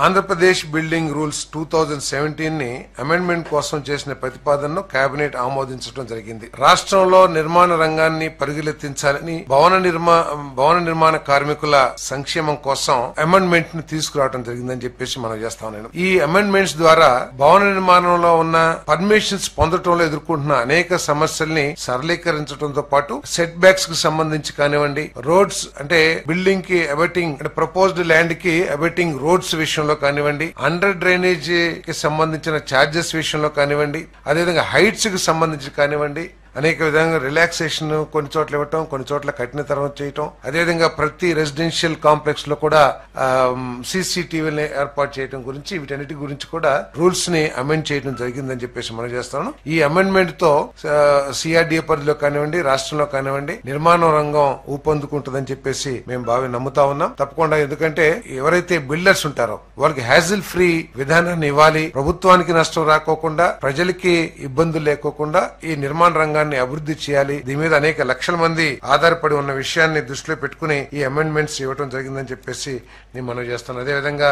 Andhra Pradesh building rules 2017 ని amendment కోసం చేసిన ప్రతిపాదనను కేబినెట్ ఆమోదించడం జరిగింది. రాష్ట్రంలో నిర్మాణ రంగాన్ని పరిగెత్తించాలని భవన నిర్మాణ కార్మికుల సంక్షేమం కోసం అమెండ్మెంట్ ని తీసుకురావడం జరిగిందని చెప్పేసి మనం చేస్తా ఉన్నాను. ఈ అమెండ్మెంట్స్ ద్వారా భవన నిర్మాణంలో ఉన్న పర్మిషన్స్ పొందడంలో ఎదుర్కొంటున్న అనేక సమస్యల్ని సరళీకరించడంతో పాటు సెట్ బ్యాక్స్ కి సంబంధించి కానివ్వండి, రోడ్స్ అంటే బిల్డింగ్ కి అబెటింగ్ అంటే ప్రపోజ్డ్ ల్యాండ్ కి అబెటింగ్ రోడ్స్ విషయంలో కానివ్వండి, అండర్ డ్రైనేజ్ కి సంబంధించిన ఛార్జెస్ విషయంలో కానివ్వండి, అదేవిధంగా హైట్స్ కి సంబంధించి కానివ్వండి, అనేక విధంగా రిలాక్సేషన్ కొన్ని చోట్ల ఇవ్వటం, కొన్ని చోట్ల కఠినతరం చేయటం, అదేవిధంగా ప్రతి రెసిడెన్షియల్ కాంప్లెక్స్ లో కూడా సీసీటీవీని ఏర్పాటు చేయడం గురించి వీటన్నిటి గురించి కూడా రూల్స్ ని అమెండ్ చేయడం జరిగిందని చెప్పేసి మనం చేస్తాను. ఈ అమెండ్మెంట్ తో సిఆర్డీఏ పరిధిలో కానివ్వండి, రాష్ట్రంలో కానివ్వండి నిర్మాణ రంగం ఊపందుకుంటుందని చెప్పేసి మేము నమ్ముతా ఉన్నాం. తప్పకుండా, ఎందుకంటే ఎవరైతే బిల్డర్స్ ఉంటారో వాళ్ళకి హ్యాజిల్ ఫ్రీ విధానాన్ని ఇవ్వాలి, ప్రభుత్వానికి నష్టం రాకోకుండా, ప్రజలకి ఇబ్బందులు లేకోకుండా ఈ నిర్మాణ రంగాన్ని అభివృద్ధి చేయాలి. దీని మీద అనేక లక్షల మంది ఆధారపడి ఉన్న విషయాన్ని దృష్టిలో పెట్టుకుని ఈ అమెండ్మెంట్స్ ఇవ్వడం జరిగిందని చెప్పేసి నేను మనవి చేస్తాను. అదేవిధంగా